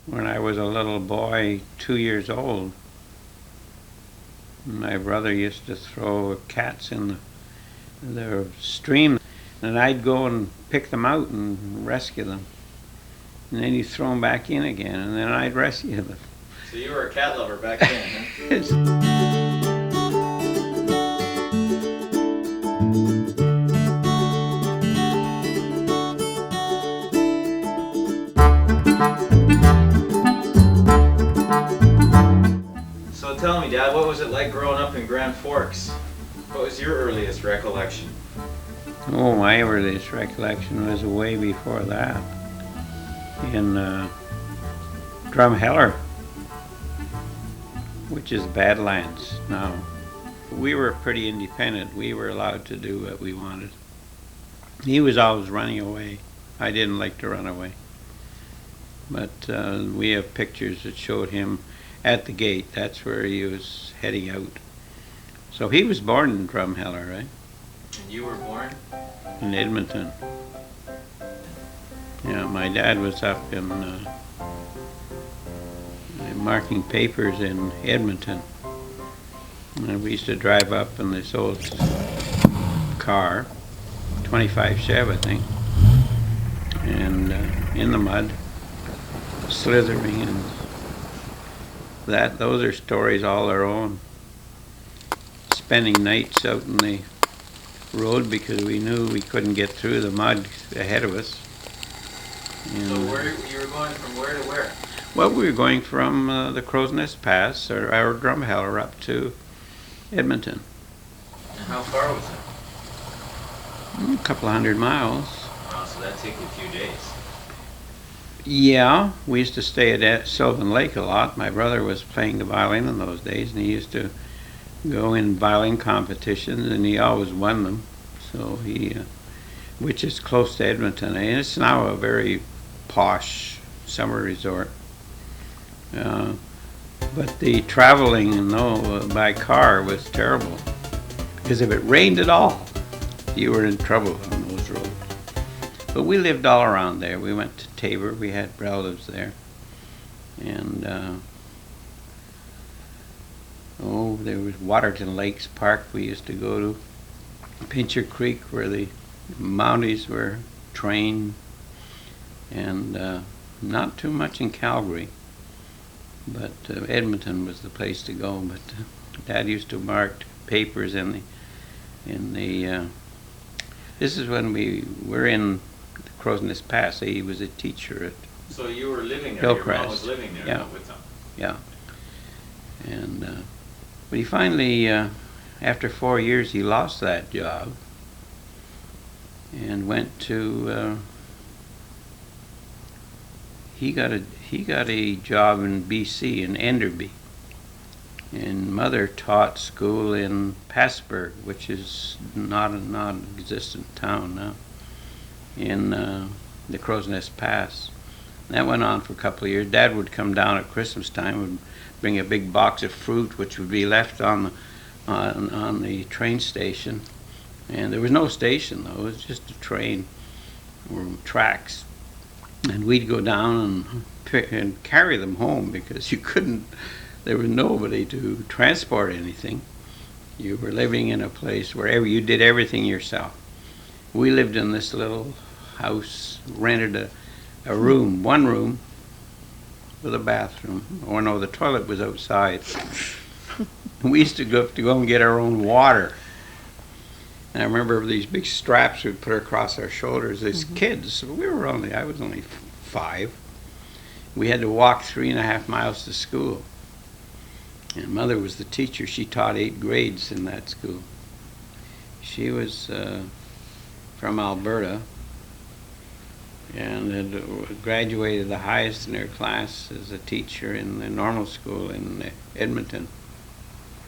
when I was a little boy, 2 years old. My brother used to throw cats in the stream, and I'd go and pick them out and rescue them. And then he'd throw them back in again, and then I'd rescue them. So you were a cat lover back then, huh? So tell me, Dad, what was it like growing up in Grand Forks? What was your earliest recollection? Oh, my earliest recollection was way before that, in Drumheller, which is Badlands now. We were pretty independent. We were allowed to do what we wanted. He was always running away. I didn't like to run away. But we have pictures that showed him at the gate. That's where he was heading out. So he was born in Drumheller, right? And you were born? In Edmonton. Yeah, my dad was up in marking papers in Edmonton. And we used to drive up in this old car, 25 Chev, I think, and in the mud, slithering, and those are stories all their own. Spending nights out in the road because we knew we couldn't get through the mud ahead of us. And so you were going from where to where? Well, we were going from the Crow's Nest Pass, or our Drumheller, up to Edmonton. And how far was it? A couple of 100 miles. Wow, so that'd take you a few days. Yeah, we used to stay at Sylvan Lake a lot. My brother was playing the violin in those days, and he used to go in violin competitions, and he always won them. So which is close to Edmonton, and it's now a very posh summer resort. But the traveling by car was terrible, because if it rained at all, you were in trouble on those roads. But we lived all around there. We went to Tabor. We had relatives there, and there was Waterton Lakes Park we used to go to, Pincher Creek, where the Mounties were trained, and not too much in Calgary. But Edmonton was the place to go. But Dad used to mark papers in the. This is when we were in the Crow's Nest Pass. He was a teacher at. So you were living there. Hillcrest. Your mom was living there. Yeah. With them. Yeah. And but he finally, after 4 years, he lost that job and went to. He got a job in BC, in Enderby, and Mother taught school in Passburg, which is not a non-existent town now, in the Crow's Nest Pass. That went on for a couple of years. Dad would come down at Christmas time, would bring a big box of fruit, which would be left on the train station, and there was no station though. It was just a train or tracks. And we'd go down and carry them home, because you couldn't, there was nobody to transport anything. You were living in a place where you did everything yourself. We lived in this little house, rented a room, one room with a bathroom. Oh no, the toilet was outside. We used to go and get our own water. And I remember these big straps we'd put across our shoulders as kids. I was only 5. We had to walk 3.5 miles to school. And Mother was the teacher. She taught 8 grades in that school. She was from Alberta and had graduated the highest in her class as a teacher in the normal school in Edmonton.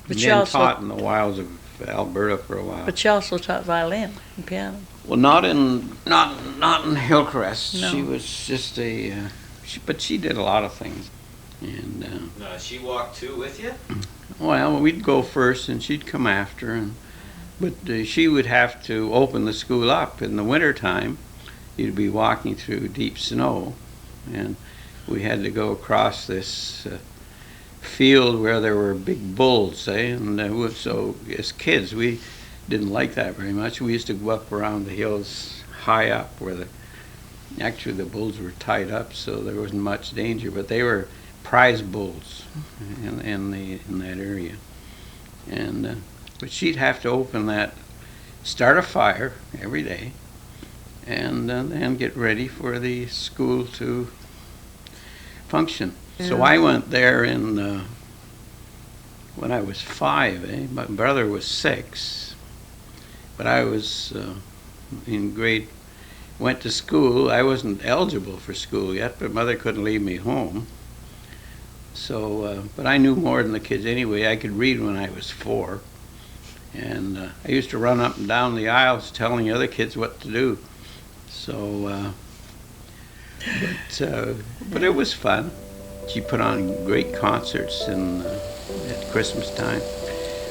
But and she then also taught in the wilds of Alberta for a while. But she also taught violin and piano. Well, not in Hillcrest. No. She was just but she did a lot of things. And she walked too with you? well, we'd go first, and she'd come after, but she would have to open the school up in the winter time. You'd be walking through deep snow, and we had to go across this field where there were big bulls, and so as kids we didn't like that very much. We used to go up around the hills high up where actually the bulls were tied up, so there wasn't much danger, but they were prize bulls in that area. And but she'd have to start a fire every day, and then get ready for the school to function. Yeah. So I went there when I was 5. My brother was 6, but I was went to school. I wasn't eligible for school yet, but Mother couldn't leave me home. So, but I knew more than the kids anyway. I could read when I was 4. And I used to run up and down the aisles telling the other kids what to do. So, but it was fun. She put on great concerts at Christmas time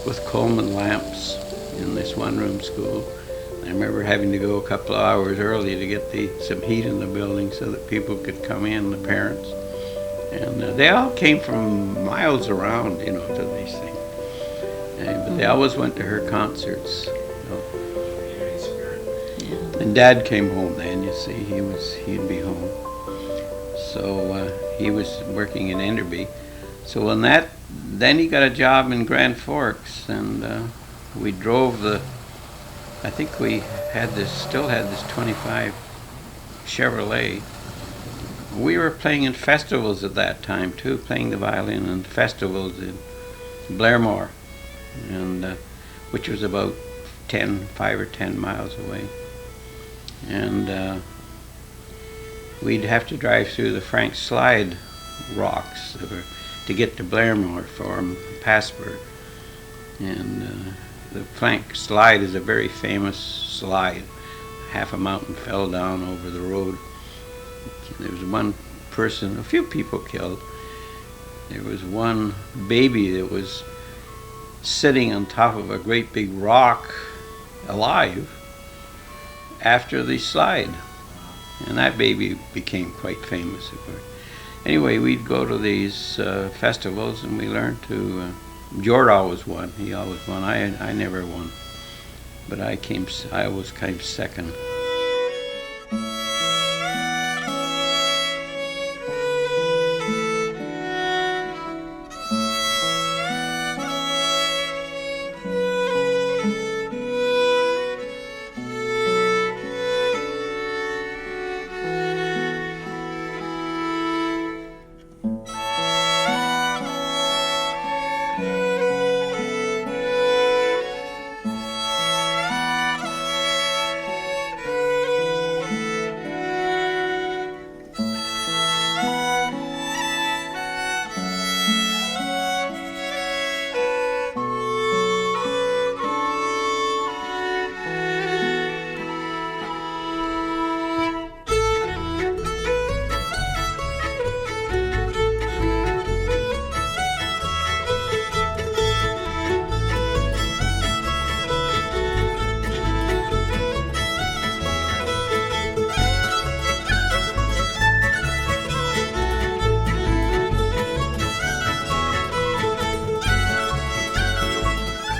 with Coleman lamps in this one-room school. I remember having to go a couple of hours early to get some heat in the building so that people could come in, the parents. And they all came from miles around, to these things. But they always went to her concerts. Community spirit. And Dad came home then, you see. He'd be home. So he was working in Enderby. So then he got a job in Grand Forks, and we drove I think we still had this 25 Chevrolet. We were playing in festivals at that time too, playing the violin in festivals in Blairmore, and which was about 5 or 10 miles away. And we'd have to drive through the Frank Slide rocks to get to Blairmore from Passburg. And the Frank Slide is a very famous slide. Half a mountain fell down over the road. There was one person, a few people killed. There was one baby that was sitting on top of a great big rock, alive, after the slide. And that baby became quite famous, of course. Anyway, we'd go to these festivals, and we learned to... Jord always won. He always won. I never won. But I always came second.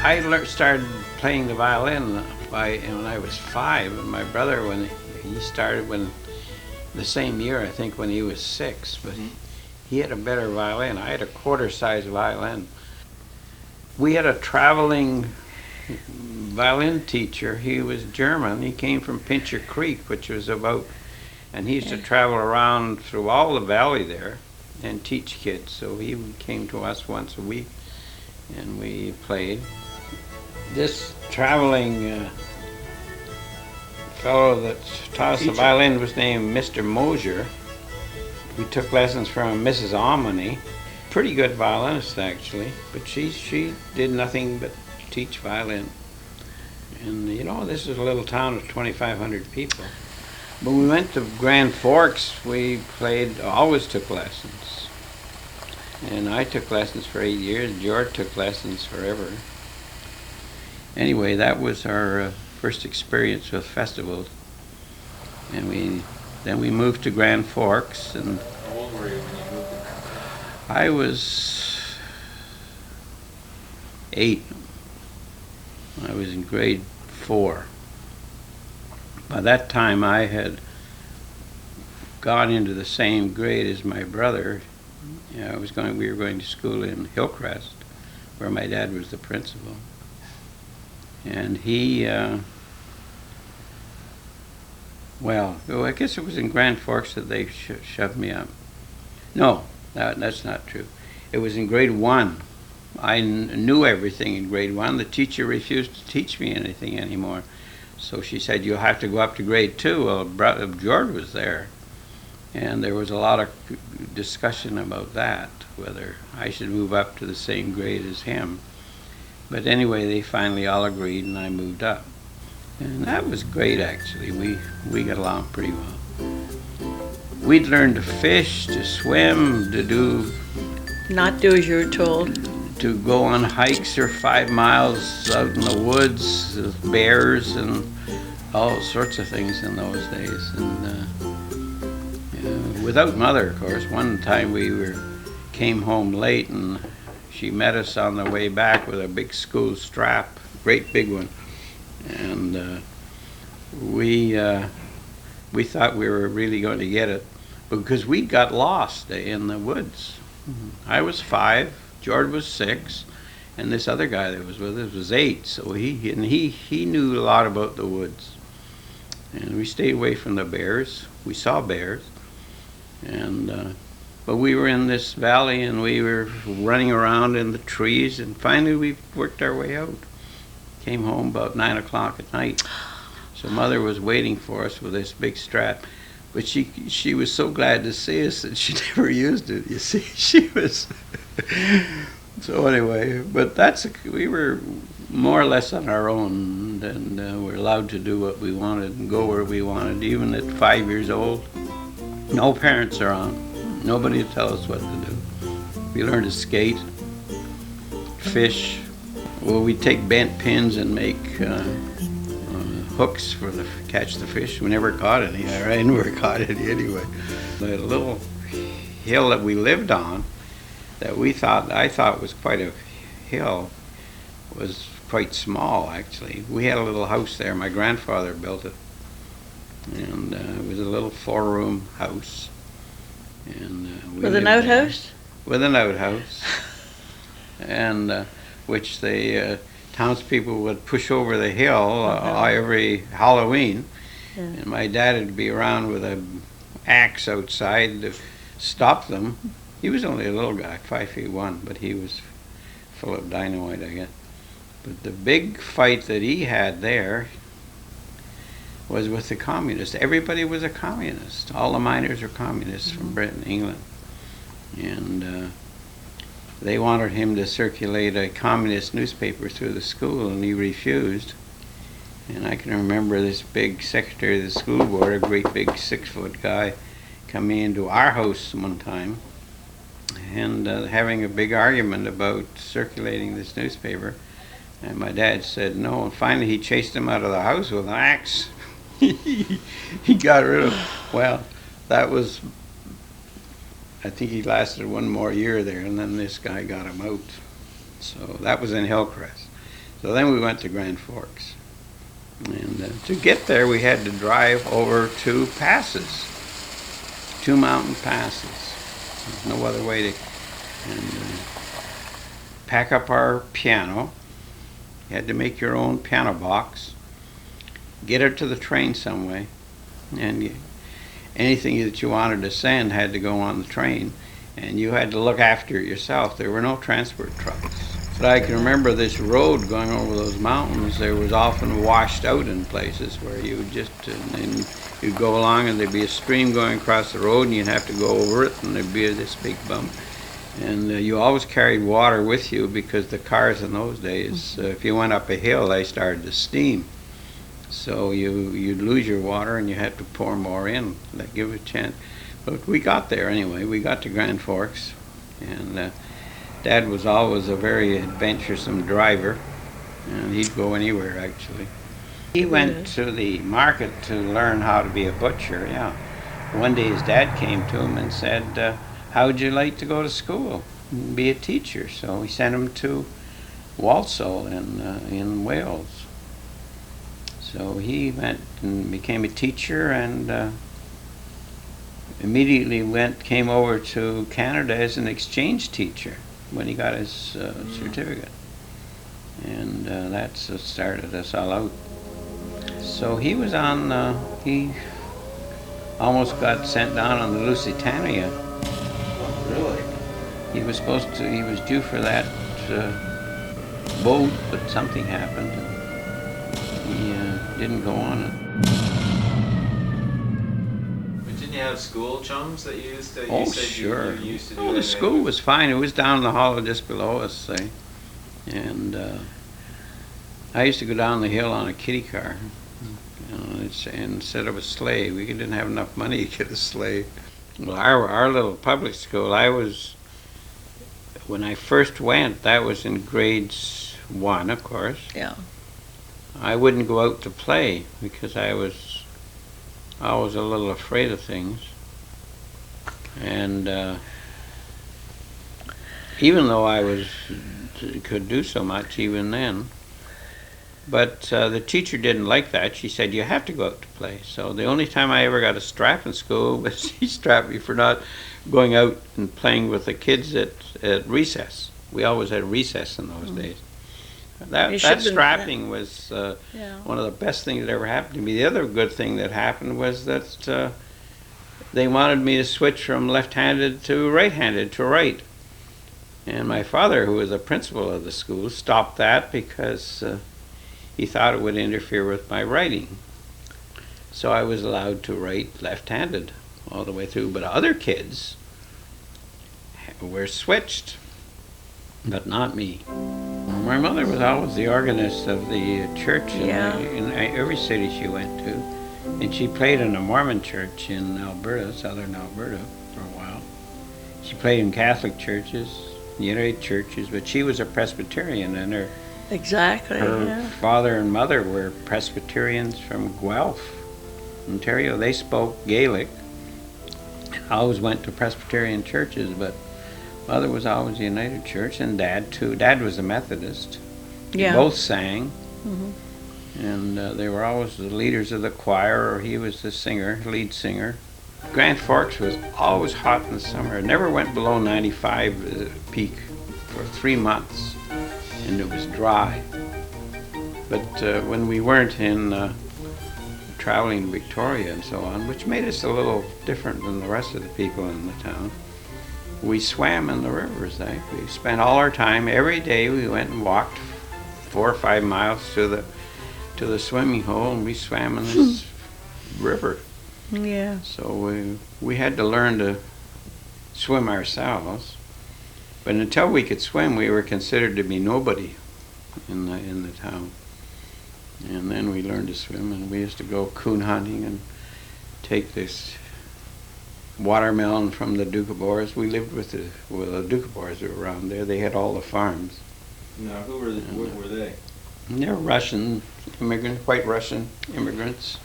I started playing the violin when I was 5, and my brother, when he started the same year, I think, when he was 6, but he had a better violin. I had a quarter-size violin. We had a traveling violin teacher. He was German. He came from Pincher Creek, which was and he used to travel around through all the valley there and teach kids. So he came to us once a week, and we played. This traveling fellow that taught us the violin was named Mr. Mosier. We took lessons from Mrs. Omany. Pretty good violinist, actually, but she did nothing but teach violin. And this is a little town of 2,500 people. When we went to Grand Forks, we always took lessons. And I took lessons for 8 years. George took lessons forever. Anyway, that was our first experience with festivals. And then we moved to Grand Forks, and old were you when you moved to Grand Forks? I was 8. I was in grade 4. By that time, I had gone into the same grade as my brother. We were going to school in Hillcrest, where my dad was the principal. And he, I guess it was in Grand Forks that they shoved me up. No, that's not true. It was in grade 1. I knew everything in grade 1. The teacher refused to teach me anything anymore. So she said, you'll have to go up to grade 2. Well, George was there. And there was a lot of discussion about that, whether I should move up to the same grade as him. But anyway, they finally all agreed, and I moved up. And that was great, actually. We got along pretty well. We'd learn to fish, to swim, Not do as you were told. to go on hikes for 5 miles out in the woods with bears and all sorts of things in those days. And without Mother, of course. One time came home late, and she met us on the way back with a big school strap, great big one. And we thought we were really going to get it, because we got lost in the woods. I was 5, George was 6, and this other guy that was with us was 8. So he knew a lot about the woods. And we stayed away from the bears. We saw bears. But we were in this valley, and we were running around in the trees, and finally we worked our way out. Came home about 9 o'clock at night. So Mother was waiting for us with this big strap. But she was so glad to see us that she never used it, you see. She was... So anyway, but we were more or less on our own, and we're allowed to do what we wanted and go where we wanted, even at 5 years old. No parents around. Nobody to tell us what to do. We learned to skate, fish. Well, we'd take bent pins and make hooks for catch the fish. We never caught any. I never caught any anyway. The little hill that we lived on, that I thought was quite a hill, was quite small actually. We had a little house there. My grandfather built it, and it was a little 4-room house. And With an outhouse? With an outhouse, and which the townspeople would push over the hill every Halloween. Yeah. And my dad would be around with an axe outside to stop them. He was only a little guy, 5'1", but he was full of dynamite, I guess. But the big fight that he had there was with the communists. Everybody was a communist. All the miners were communists from Britain, England. And they wanted him to circulate a communist newspaper through the school, and he refused. And I can remember this big secretary of the school board, a great big 6-foot guy, coming into our house one time and having a big argument about circulating this newspaper. And my dad said no, and finally he chased him out of the house with an axe. He got rid of, well, that was, I think he lasted 1 more year there, and then this guy got him out. So that was in Hillcrest. So then we went to Grand Forks. And to get there, we had to drive over 2 passes, 2 mountain passes. There's no other way to, and pack up our piano. You had to make your own piano box, get it to the train some way, and anything that you wanted to send had to go on the train, and you had to look after it yourself. There were no transport trucks. But I can remember this road going over those mountains. There was often washed out in places where you would just, and you'd go along and there'd be a stream going across the road and you'd have to go over it, and there'd be this big bump. And you always carried water with you, because the cars in those days, if you went up a hill, they started to steam. So you'd lose your water and you had to pour more in, like give it a chance. But we got there anyway. We got to Grand Forks, and Dad was always a very adventuresome driver, and he'd go anywhere actually. He went to the market to learn how to be a butcher, yeah. one day his dad came to him and said, how would you like to go to school and be a teacher? So he sent him to Walsall in Wales. So he went and became a teacher, and immediately came over to Canada as an exchange teacher when he got his certificate. And that's what started us all out. So he was he almost got sent down on the Lusitania. Really? He was due for that boat, but something happened. He didn't go on it. But didn't you have school chums that you used to? Oh, you said sure. You used to do Oh, the school was fine. It was down the hollow just below us, say. And I used to go down the hill on a kiddie car. Instead of a sleigh. We didn't have enough money to get a sleigh. Well, our little public school, when I first went, that was in grades 1, of course. Yeah. I wouldn't go out to play because I was always a little afraid of things. And even though I could do so much even then, but the teacher didn't like that. She said, you have to go out to play. So the only time I ever got a strap in school was he strapped me for not going out and playing with the kids at recess. We always had recess in those days. That strapping was one of the best things that ever happened to me. The other good thing that happened was that they wanted me to switch from left-handed to right-handed to right. And my father, who was the principal of the school, stopped that because he thought it would interfere with my writing. So I was allowed to write left-handed all the way through. But other kids were switched, but not me. My mother was always the organist of the church in every city she went to. And she played in a Mormon church in Alberta, southern Alberta, for a while. She played in Catholic churches, United churches, but she was a Presbyterian, and her father and mother were Presbyterians from Guelph, Ontario. They spoke Gaelic. I always went to Presbyterian churches, but Mother was always the United Church, and Dad too. Dad was a Methodist. Yeah. Both sang, and they were always the leaders of the choir, or he was the lead singer. Grand Forks was always hot in the summer. It never went below 95 peak for 3 months. And it was dry. But when we weren't in traveling to Victoria and so on, which made us a little different than the rest of the people in the town, we swam in the rivers. We spent all our time, every day we went and walked 4 or 5 miles to the swimming hole, and we swam in this river. Yeah. So we had to learn to swim ourselves. But until we could swim, we were considered to be nobody in the town. And then we learned to swim, and we used to go coon hunting and take this watermelon from the Doukhobors. We lived with the Doukhobors who were around there. They had all the farms. Now, what were they? And they're Russian immigrants, white Russian immigrants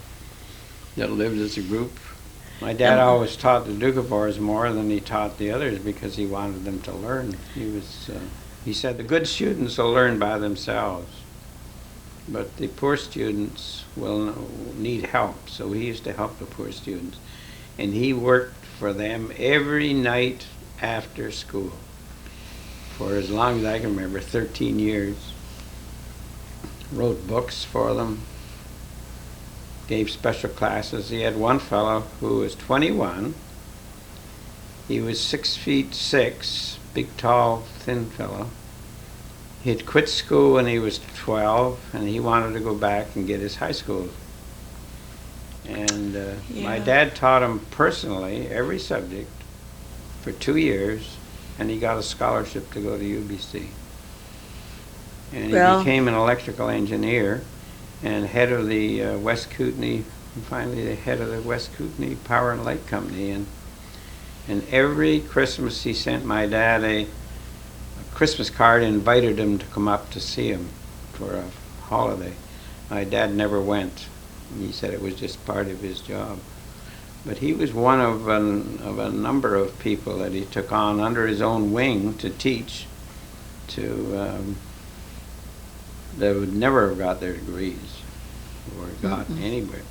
that lived as a group. My dad always taught the Doukhobors more than he taught the others because he wanted them to learn. He said the good students will learn by themselves, but the poor students will need help. So he used to help the poor students, and he worked for them every night after school for as long as I can remember, 13 years. Wrote books for them. Gave special classes. He had one fellow who was 21. He was 6'6", big, tall, thin fellow. He had quit school when he was 12, and he wanted to go back and get his high school. And my dad taught him personally every subject for 2 years, and he got a scholarship to go to UBC. And he became an electrical engineer and head of the West Kootenai, and finally the head of the West Kootenai Power and Light Company. And every Christmas he sent my dad a Christmas card and invited him to come up to see him for a holiday. My dad never went. He said it was just part of his job. But he was one of a number of people that he took on under his own wing to teach to that would never have got their degrees or gotten anywhere.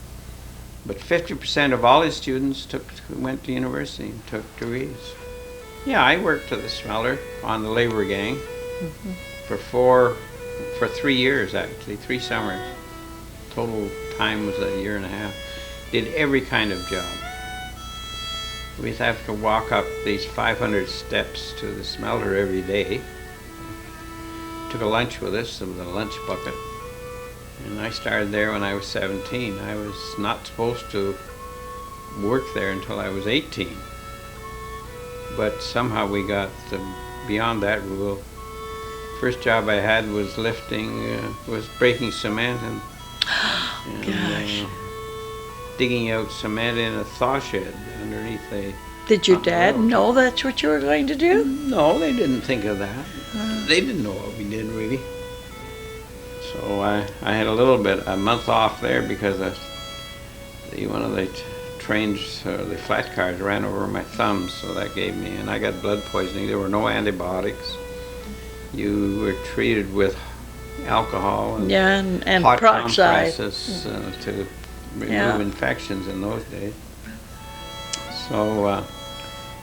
But 50% of all his students went to university and took degrees. Yeah, I worked at the smelter on the labor gang for 3 years, actually, 3 summers. Total time was a year and a half. Did every kind of job. We'd have to walk up these 500 steps to the smelter every day. Took a lunch with us, with a lunch bucket. And I started there when I was 17. I was not supposed to work there until I was 18. But somehow we got beyond that rule. First job I had was was breaking cement and digging out cement in a thaw shed underneath a... Did your on the dad road. know that's what you were going to do? No, they didn't think of that. They didn't know what we did, really. So I had a month off there because one of the trains, the flat cars, ran over my thumb, so that gave me, and I got blood poisoning. There were no antibiotics. You were treated with alcohol and and hot peroxide. compresses to remove Yeah. infections in those days. So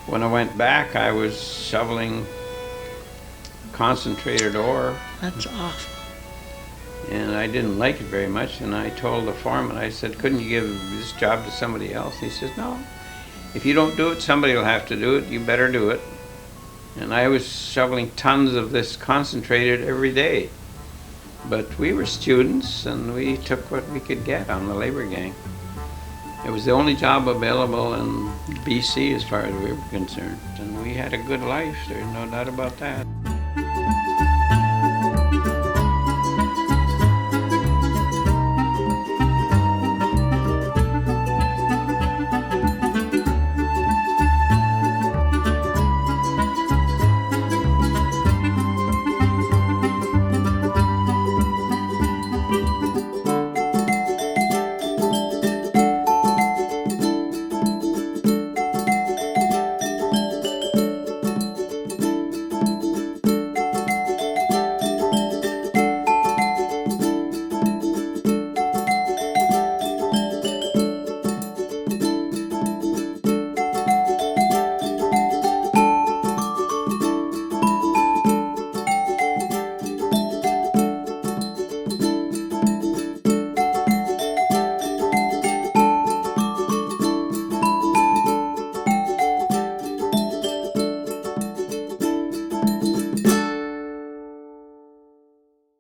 when I went back, I was shoveling concentrated ore, That's awful. and I didn't like it very much. And I told the foreman, I said, couldn't you give this job to somebody else? He says, no, if you don't do it, somebody will have to do it. You better do it. And I was shoveling tons of this concentrated every day. But we were students, and we took what we could get on the labor gang. It was the only job available in BC as far as we were concerned. And we had a good life, there's no doubt about that.